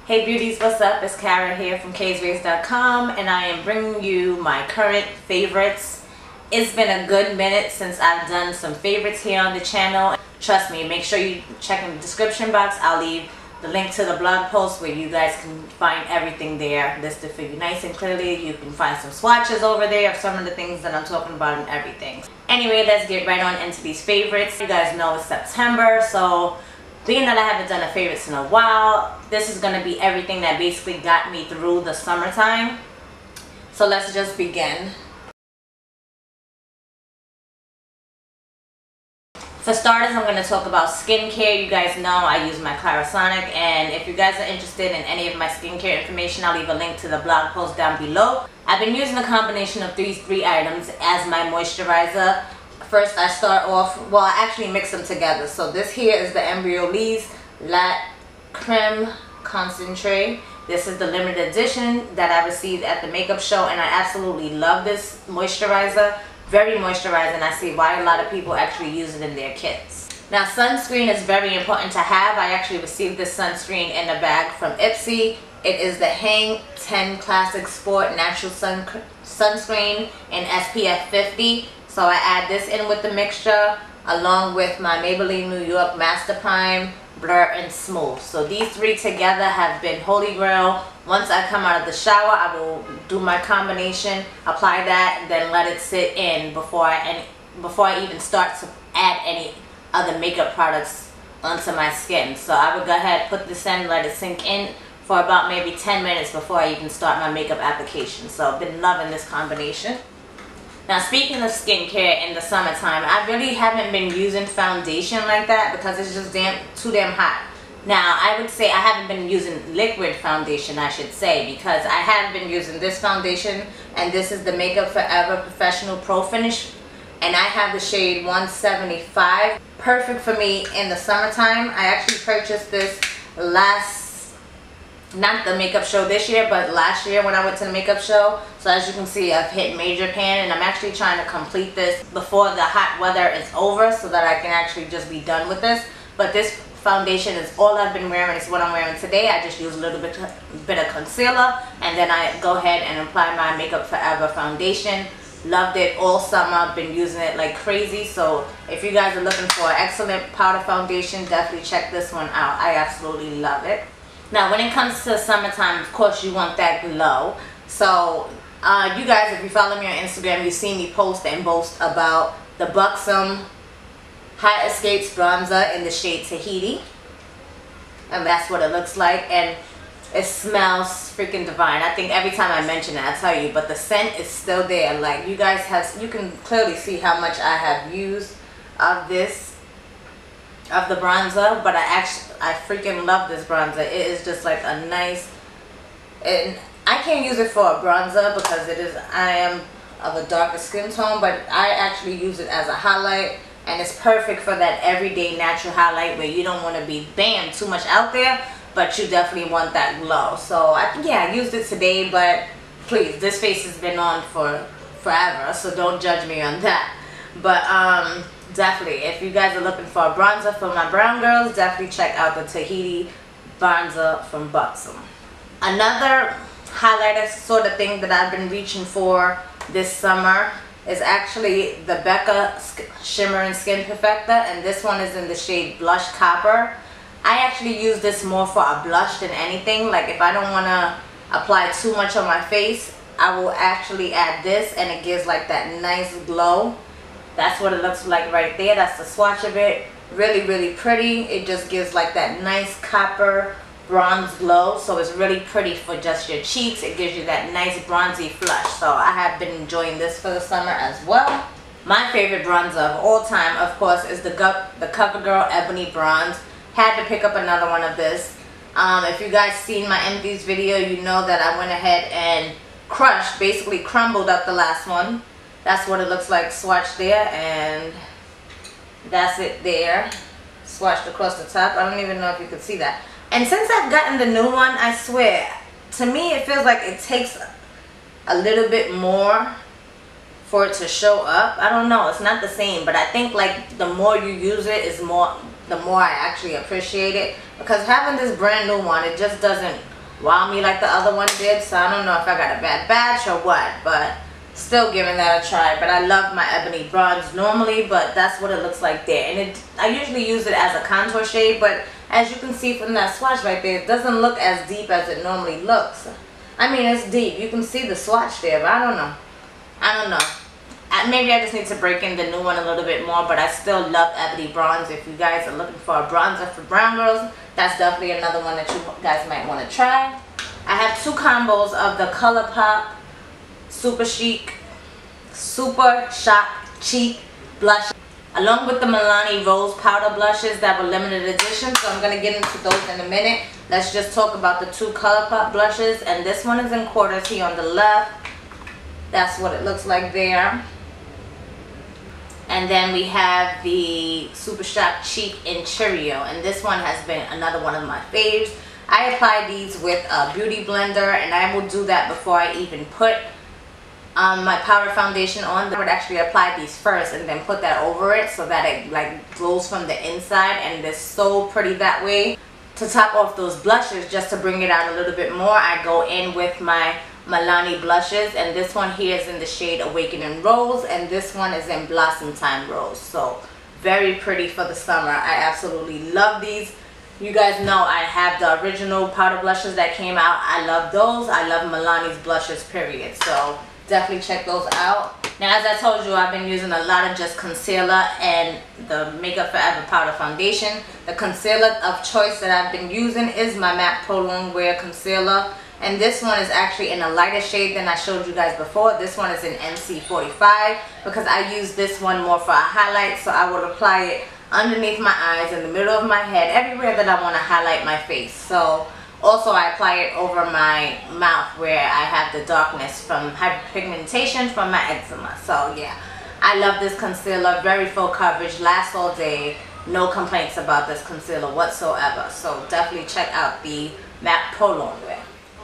Hey beauties, what's up? It's Kara here from Baes.com, and I am bringing you my current favorites. It's been a good minute since I've done some favorites here on the channel. Trust me, make sure you check in the description box. I'll leave the link to the blog post where you guys can find everything there listed for you nice and clearly. You can find some swatches over there of some of the things that I'm talking about and everything. Anyway, let's get right on into these favorites. You guys know it's September, so being that I haven't done a favorites in a while, this is going to be everything that basically got me through the summertime. So let's just begin. For starters, I'm going to talk about skincare. You guys know I use my Clarisonic, and if you guys are interested in any of my skincare information, I'll leave a link to the blog post down below. I've been using a combination of these three items as my moisturizer. First, I start off, well, I actually mix them together. So this here is the Embryolisse Latte Creme Concentrate. This is the limited edition that I received at the makeup show, and I absolutely love this moisturizer. Very moisturizing. I see why a lot of people actually use it in their kits. Now, sunscreen is very important to have. I actually received this sunscreen in a bag from Ipsy. It is the Hang 10 Classic Sport Natural Sunscreen in SPF 50. So I add this in with the mixture along with my Maybelline New York Master Prime, Blur, and Smooth. So these three together have been holy grail. Once I come out of the shower, I will do my combination, apply that, and then let it sit in before I even start to add any other makeup products onto my skin. So I would go ahead, put this in, let it sink in for about maybe 10 minutes before I even start my makeup application. So I've been loving this combination. Now, speaking of skincare in the summertime, I really haven't been using foundation like that because it's just too damn hot. Now, I would say I haven't been using liquid foundation, I should say, because I have been using this foundation, and this is the Makeup Forever Professional Pro Finish, and I have the shade 175. Perfect for me in the summertime. I actually purchased this not the makeup show this year, but last year when I went to the makeup show. So as you can see, I've hit major pan, and I'm actually trying to complete this before the hot weather is over so that I can actually just be done with this. But this foundation is all I've been wearing. It's what I'm wearing today. I just use a little bit of concealer, and then I go ahead and apply my Makeup Forever foundation. Loved it all summer. I've been using it like crazy. So if you guys are looking for an excellent powder foundation, definitely check this one out. I absolutely love it. Now, when it comes to summertime, of course, you want that glow. So, you guys, if you follow me on Instagram, you see me post and boast about the Buxom Hot Escapes Bronzer in the shade Tahiti. And that's what it looks like. And it smells freaking divine. I think every time I mention it, I tell you, but the scent is still there. Like, you guys you can clearly see how much I have used of the bronzer, but I freaking love this bronzer. It is just like a nice, and I can't use it for a bronzer because I am of a darker skin tone, but I actually use it as a highlight, and it's perfect for that everyday natural highlight where you don't want to be bam too much out there, but you definitely want that glow. So I used it today, but please, this face has been on for forever, so don't judge me on that. But definitely, if you guys are looking for a bronzer for my brown girls, definitely check out the Tahiti bronzer from Buxom. Another highlighter sort of thing that I've been reaching for this summer is actually the Becca Shimmer and Skin Perfector, and this one is in the shade Blush Copper. I actually use this more for a blush than anything. Like, if I don't want to apply too much on my face, I will actually add this, and it gives like that nice glow. That's what it looks like right there. That's the swatch of it. Really, really pretty. It just gives like that nice copper bronze glow. So it's really pretty for just your cheeks. It gives you that nice bronzy flush. So I have been enjoying this for the summer as well. My favorite bronzer of all time, of course, is the CoverGirl Ebony Bronze. Had to pick up another one of this. If you guys seen my empties video, you know that I went ahead and basically crumbled up the last one. That's what it looks like swatched there, and that's it there, swatched across the top. I don't even know if you can see that. And since I've gotten the new one, I swear, to me it feels like it takes a little bit more for it to show up. I don't know, it's not the same, but I think like the more you use it, the more I actually appreciate it, because having this brand new one, it just doesn't wow me like the other one did. So I don't know if I got a bad batch or what, but still giving that a try. But I love my ebony bronze normally, but that's what it looks like there. And I usually use it as a contour shade, but as you can see from that swatch right there, it doesn't look as deep as it normally looks. I mean, it's deep. You can see the swatch there, but I don't know. Maybe I just need to break in the new one a little bit more, but I still love ebony bronze. If you guys are looking for a bronzer for brown girls, that's definitely another one that you guys might want to try. I have two combos of the ColourPop Super Chic, Super Shock Cheek blush, along with the Milani Rose powder blushes that were limited edition. So I'm going to get into those in a minute. Let's just talk about the two ColourPop blushes. And this one is in quarters here on the left. That's what it looks like there. And then we have the Super Shock Cheek in Cheerio, and this one has been another one of my faves. I apply these with a beauty blender, and I will do that before I even put my powder foundation on. I would actually apply these first and then put that over it so that it like glows from the inside, and it's so pretty that way. To top off those blushes, just to bring it out a little bit more, I go in with my Milani blushes, and this one here is in the shade Awakening Rose, and this one is in Blossom Time Rose. So very pretty for the summer. I absolutely love these. You guys know I have the original powder blushes that came out. I love those. I love Milani's blushes, period. So definitely check those out. Now, as I told you, I've been using a lot of just concealer and the Makeup Forever powder foundation. The concealer of choice that I've been using is my MAC Pro Longwear concealer. And this one is actually in a lighter shade than I showed you guys before. This one is in NC45 because I use this one more for a highlight. So I will apply it underneath my eyes, in the middle of my head, everywhere that I want to highlight my face. So also I apply it over my mouth where I have the darkness from hyperpigmentation from my eczema. So yeah, I love this concealer. Very full coverage, lasts all day. No complaints about this concealer whatsoever. So definitely check out the MAC Pro Longwear.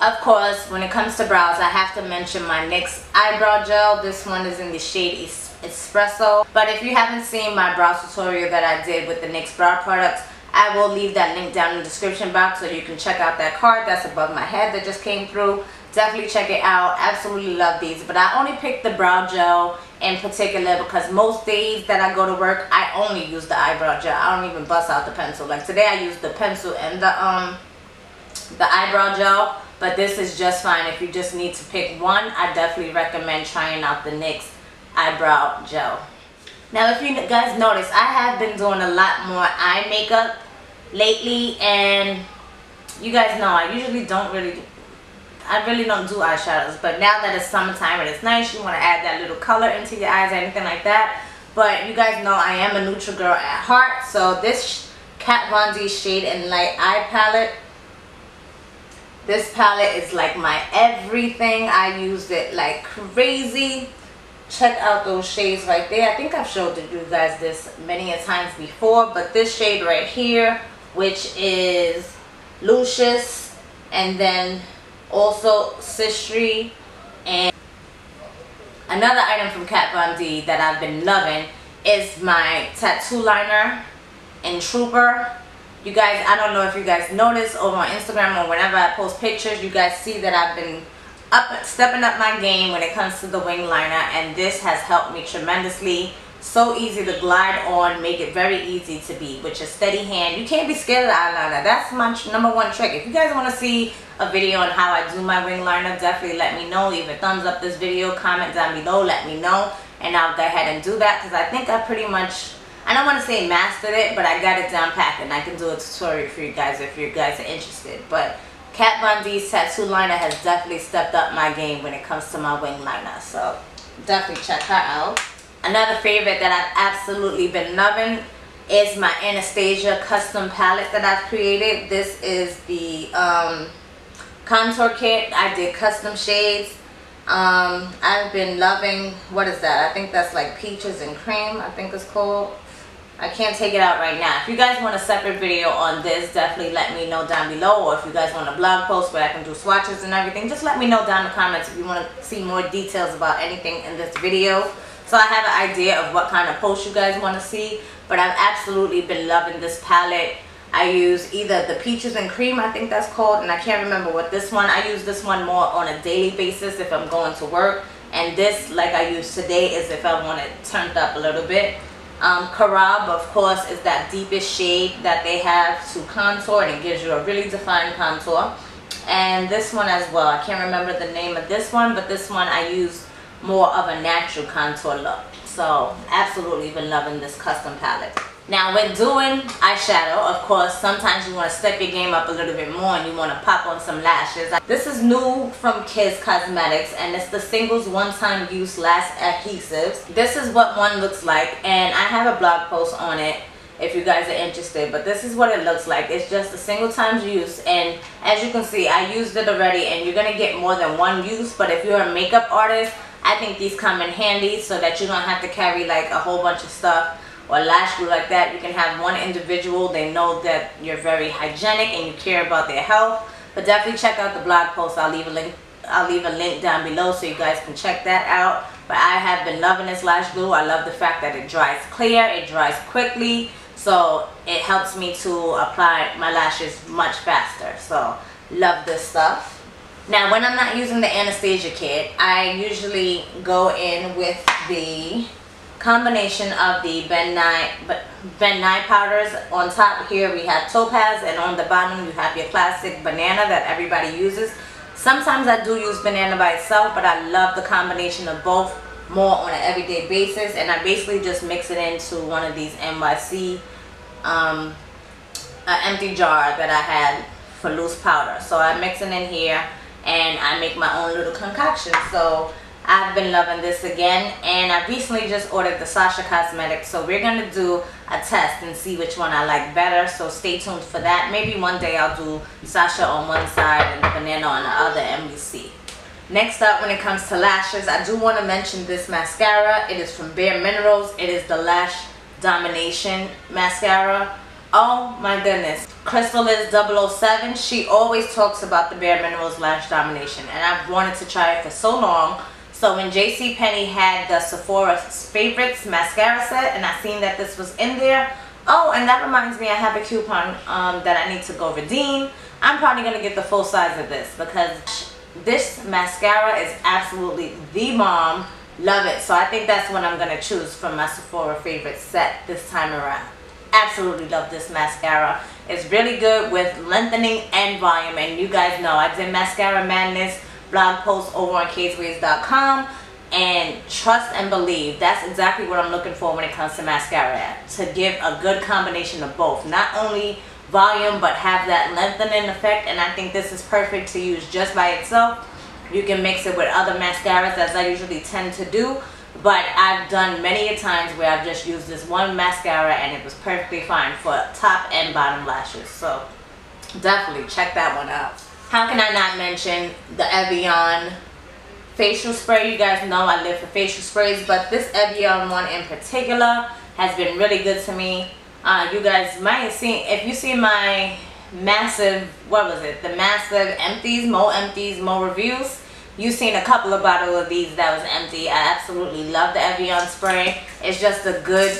Of course, when it comes to brows, I have to mention my NYX eyebrow gel. This one is in the shade Espresso. But if you haven't seen my brow tutorial that I did with the NYX brow products, I will leave that link down in the description box so you can check out that card that's above my head that just came through. Definitely check it out. Absolutely love these. But I only picked the brow gel in particular because most days that I go to work, I only use the eyebrow gel. I don't even bust out the pencil. Like today I used the pencil and the eyebrow gel. But this is just fine. If you just need to pick one, I definitely recommend trying out the NYX eyebrow gel. Now, if you guys notice, I have been doing a lot more eye makeup lately, and you guys know I really don't do eyeshadows. But now that it's summertime and it's nice, you want to add that little color into your eyes or anything like that. But you guys know I am a neutral girl at heart, so this Kat Von D Shade and Light Eye palette, this palette is like my everything. I used it like crazy. Check out those shades right there. I think I've showed you guys this many a times before, but this shade right here, which is Lucius, and then also Sistry, and another item from Kat Von D that I've been loving is my tattoo liner in Trooper. You guys, I don't know if you guys notice over on Instagram or whenever I post pictures, you guys see that I've been stepping up my game when it comes to the wing liner, and this has helped me tremendously. So easy to glide on, make it very easy to be with your steady hand. You can't be scared of the eyeliner. That's my #1 trick. If you guys want to see a video on how I do my wing liner, definitely let me know. Either thumbs up this video, comment down below, let me know, and I'll go ahead and do that, because I think I pretty much, I don't want to say mastered it, but I got it down packed, and I can do a tutorial for you guys if you guys are interested. But Kat Von D's tattoo liner has definitely stepped up my game when it comes to my wing liner, so definitely check her out. Another favorite that I've absolutely been loving is my Anastasia custom palette that I've created. This is the contour kit. I did custom shades. I've been loving, what is that? I think that's like peaches and cream, I think it's called. I can't take it out right now. If you guys want a separate video on this, definitely let me know down below. Or if you guys want a blog post where I can do swatches and everything, just let me know down in the comments if you want to see more details about anything in this video. So I have an idea of what kind of post you guys want to see. But I've absolutely been loving this palette. I use either the peaches and cream, I think that's called, and I can't remember what this one. I use this one more on a daily basis if I'm going to work. And this, like I use today, is if I want it turned up a little bit. Karab, of course, is that deepest shade that they have to contour, and it gives you a really defined contour. And this one as well, I can't remember the name of this one, but this one I use more of a natural contour look. So absolutely been loving this custom palette. Now when doing eyeshadow, of course, sometimes you want to step your game up a little bit more and you want to pop on some lashes. This is new from Kids Cosmetics, and it's the Singles One-Time Use Lash Adhesives. This is what one looks like, and I have a blog post on it if you guys are interested, but this is what it looks like. It's just a single time use, and as you can see, I used it already, and you're going to get more than one use. But if you're a makeup artist, I think these come in handy so that you don't have to carry like a whole bunch of stuff or lash glue like that. You can have one individual. They know that you're very hygienic and you care about their health. But definitely check out the blog post. I'll leave a link down below so you guys can check that out. But I have been loving this lash glue. I love the fact that it dries clear, it dries quickly, so it helps me to apply my lashes much faster. So love this stuff. Now when I'm not using the Anastasia kit, I usually go in with the combination of the Ben Nye powders. On top here we have Topaz, and on the bottom you have your classic banana that everybody uses. Sometimes I do use banana by itself, but I love the combination of both more on an everyday basis, and I basically just mix it into one of these NYC an empty jar that I had for loose powder. So I mix it in here and I make my own little concoction. So I've been loving this again, and I recently just ordered the Sasha Cosmetics, so we're going to do a test and see which one I like better, so stay tuned for that. Maybe one day I'll do Sasha on one side and banana on the other, and we see. Next up, when it comes to lashes, I do want to mention this mascara. It is from Bare Minerals. It is the Lash Domination Mascara. Oh my goodness. Crystal is 007. She always talks about the Bare Minerals Lash Domination, and I've wanted to try it for so long. So when JCPenney had the Sephora's Favorites mascara set, and I seen that this was in there. Oh, and that reminds me, I have a coupon that I need to go redeem. I'm probably going to get the full size of this because this mascara is absolutely the bomb. Love it. So I think that's what I'm going to choose from my Sephora Favorites set this time around. Absolutely love this mascara. It's really good with lengthening and volume, and you guys know I did Mascara Madness blog post over on kaysways.com, and trust and believe, that's exactly what I'm looking for when it comes to mascara, to give a good combination of both, not only volume but have that lengthening effect. And I think this is perfect to use just by itself. You can mix it with other mascaras, as I usually tend to do, but I've done many a times where I've just used this one mascara and it was perfectly fine for top and bottom lashes. So definitely check that one out. How can I not mention the Evian facial spray? You guys know I live for facial sprays, but this Evian one in particular has been really good to me. You guys might have seen, if you see my massive, what was it, the massive empties, more reviews, you've seen a couple of bottles of these that was empty. I absolutely love the Evian spray. It's just a good,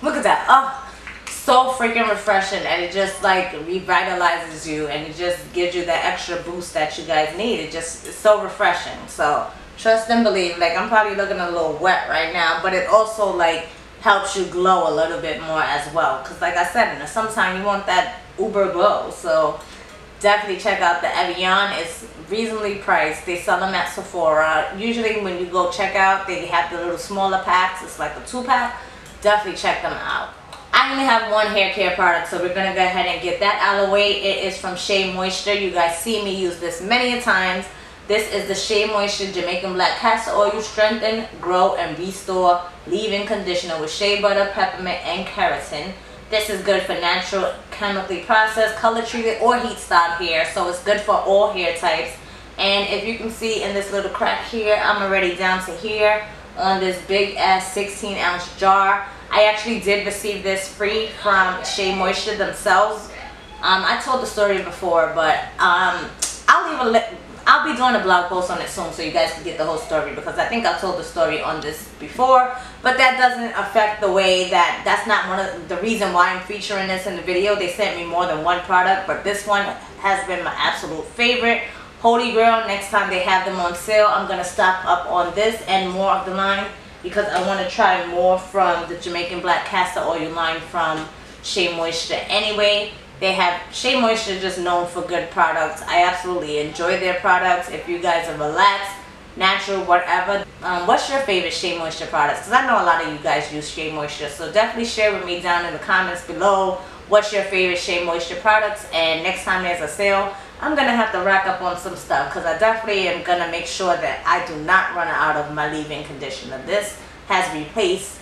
look at that, oh, so freaking refreshing, and it just like revitalizes you, and it just gives you that extra boost that you guys need. It's so refreshing. So trust and believe, like I'm probably looking a little wet right now, but it also like helps you glow a little bit more as well, because like I said, in the summertime you want that uber glow. So definitely check out the Evian. It's reasonably priced. They sell them at Sephora. Usually when you go check out, they have the little smaller packs. It's like a 2-pack. Definitely check them out. I only have one hair care product, so we're going to go ahead and get that out of the way. It is from Shea Moisture. You guys see me use this many a times. This is the Shea Moisture Jamaican Black Castor Oil Strengthen, Grow, and Restore Leave-In Conditioner with shea butter, peppermint, and keratin. This is good for natural, chemically processed, color treated, or heat styled hair, so it's good for all hair types. And if you can see in this little crack here, I'm already down to here on this big ass 16-ounce jar. I actually did receive this free from Shea Moisture themselves. I told the story before, but I'll I'll be doing a blog post on it soon so you guys can get the whole story, because I think I've told the story on this before, but that doesn't affect the way that, that's not one of the reason why I'm featuring this in the video. They sent me more than one product, but this one has been my absolute favorite. Holy Grail. Next time they have them on sale, I'm going to stock up on this and more of the line, because I want to try more from the Jamaican Black Castor Oil line from Shea Moisture. Anyway, they have Shea Moisture, just known for good products. I absolutely enjoy their products. If you guys are relaxed, natural, whatever, what's your favorite Shea Moisture products? Because I know a lot of you guys use Shea Moisture, so definitely share with me down in the comments below what's your favorite Shea Moisture products. And next time there's a sale, I'm gonna have to rack up on some stuff, because I definitely am gonna make sure that I do not run out of my leave-in conditioner. This has replaced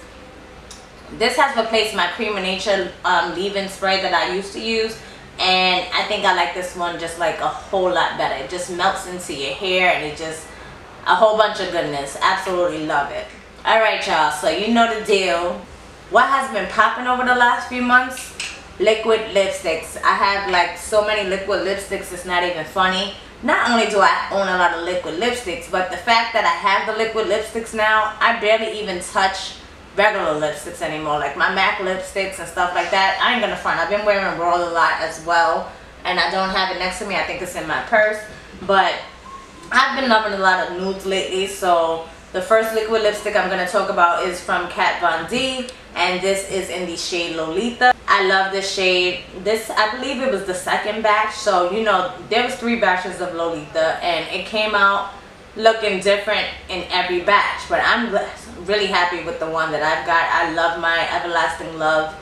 my Cream of Nature leave-in spray that I used to use, and I think I like this one just like a whole lot better. It just melts into your hair, and it just a whole bunch of goodness. Absolutely love it. Alright y'all, so you know the deal. What has been popping over the last few months? Liquid lipsticks. I have like so many liquid lipsticks, it's not even funny. Not only do I own a lot of liquid lipsticks, but the fact that I have the liquid lipsticks now, I barely even touch regular lipsticks anymore, like my MAC lipsticks and stuff like that. I ain't gonna front, I've been wearing Roll a lot as well, and I don't have it next to me. I think it's in my purse, but I've been loving a lot of nudes lately. So the first liquid lipstick I'm gonna talk about is from Kat Von D, and this is in the shade Lolita. I love this shade. This, I believe it was the second batch, so you know there was 3 batches of Lolita, and it came out looking different in every batch, but I'm really happy with the one that I've got. I love my Everlasting Love.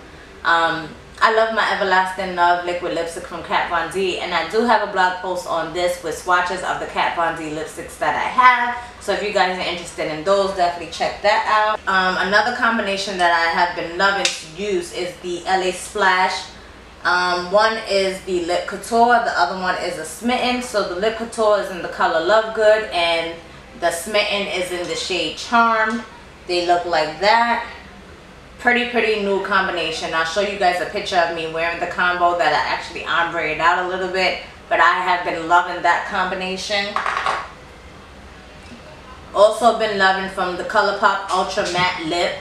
I love my Everlasting Love liquid lipstick from Kat Von D, and I do have a blog post on this with swatches of the Kat Von D lipsticks that I have. So if you guys are interested in those, definitely check that out. Another combination that I have been loving to use is the LA Splash. One is the Lip Couture, the other one is a Smitten. So the Lip Couture is in the color Love Good, and the Smitten is in the shade Charmed. They look like that. Pretty nude combination. I'll show you guys a picture of me wearing the combo that I actually ombreed out a little bit, but I have been loving that combination. Also been loving from the ColourPop Ultra Matte Lip.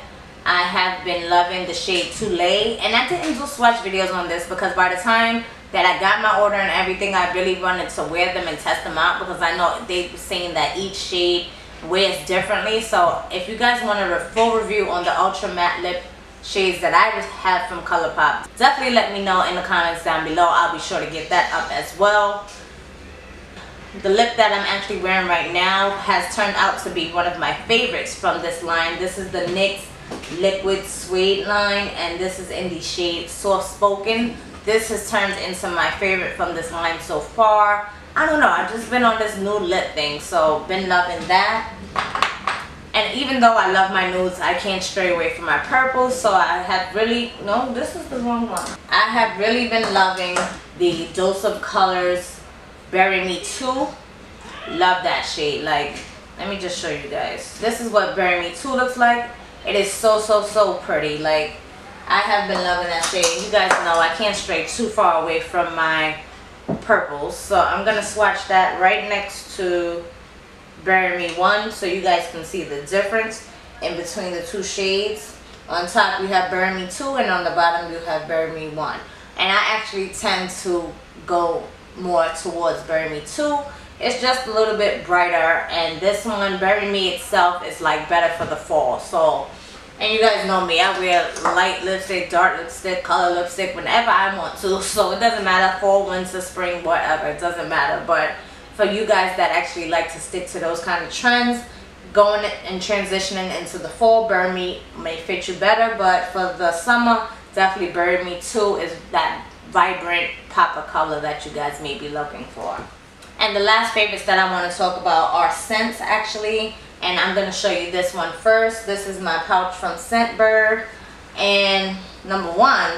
I have been loving the shade Toulet, and I didn't do swatch videos on this because by the time that I got my order and everything, I really wanted to wear them and test them out, because I know they were saying that each shade wears differently. So if you guys want a full review on the Ultra Matte Lip shades that I have from ColourPop, definitely let me know in the comments down below. I'll be sure to get that up as well. The lip that I'm actually wearing right now has turned out to be one of my favorites from this line. This is the NYX Liquid Suede line, and this is in the shade Soft Spoken. This has turned into my favorite from this line so far. I don't know, I've just been on this nude lip thing, so been loving that. And even though I love my nudes, I can't stray away from my purples, so I have really, no, this is the wrong one. I have really been loving the Dose of Colors Bury Me 2. Love that shade. Like, let me just show you guys. This is what Bury Me 2 looks like. It is so pretty. Like, I have been loving that shade. You guys know I can't stray too far away from my purples, so I'm gonna swatch that right next to Bury Me 1 so you guys can see the difference in between the 2 shades. On top you have Bury Me 2, and on the bottom you have Bury Me 1. And I actually tend to go more towards Bury Me 2. It's just a little bit brighter, and this one, Bury Me itself, is like better for the fall. So, and you guys know me, I wear light lipstick, dark lipstick, color lipstick whenever I want to, so it doesn't matter, fall, winter, spring, whatever, it doesn't matter. But for you guys that actually like to stick to those kind of trends, going and transitioning into the fall, Bury Me may fit you better, but for the summer, definitely Bury Me 2 is that vibrant pop of color that you guys may be looking for. And the last favorites that I want to talk about are scents, actually, and I'm going to show you this one first. This is my pouch from Scentbird, and number one,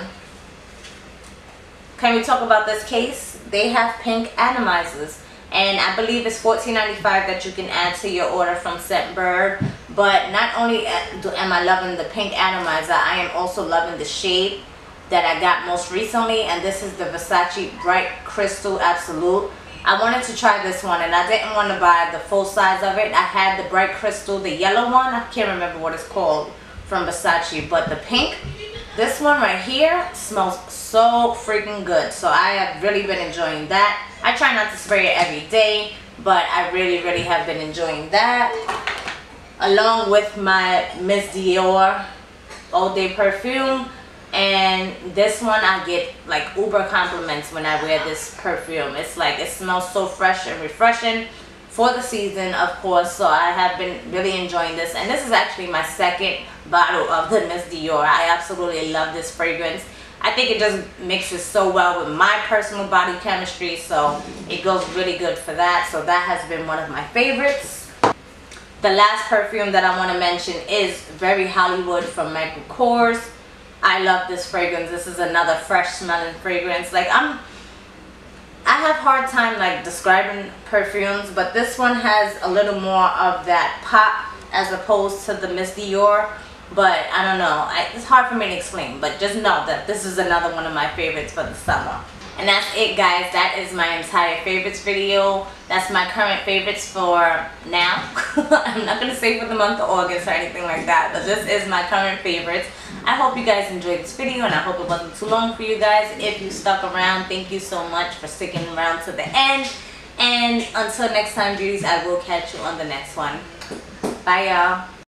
can we talk about this case? They have pink atomizers, and I believe it's $14.95 that you can add to your order from Scentbird. But not only am I loving the pink atomizer, I am also loving the shade that I got most recently, and this is the Versace Bright Crystal Absolute. I wanted to try this one, and I didn't want to buy the full size of it. I had the bright crystal, the yellow one. I can't remember what it's called from Versace, but the pink, this one right here smells so freaking good. So I have really been enjoying that. I try not to spray it every day, but I really have been enjoying that. Along with my Miss Dior All Day perfume. And this one I get like uber compliments when I wear this perfume. It's like, it smells so fresh and refreshing for the season, of course. So I have been really enjoying this, and this is actually my second bottle of the Miss Dior. I absolutely love this fragrance. I think it just mixes so well with my personal body chemistry, so it goes really good for that. So that has been one of my favorites. The last perfume that I want to mention is Very Hollywood from Michael Kors. I love this fragrance. This is another fresh smelling fragrance. Like, I have hard time like describing perfumes, but this one has a little more of that pop as opposed to the Miss Dior. But I don't know, it's hard for me to explain, but just know that this is another one of my favorites for the summer. And that's it, guys. That is my entire favorites video. That's my current favorites for now. I'm not going to say for the month of August or anything like that, but this is my current favorites. I hope you guys enjoyed this video, and I hope it wasn't too long for you guys. If you stuck around, thank you so much for sticking around to the end. And until next time, beauties, I will catch you on the next one. Bye, y'all.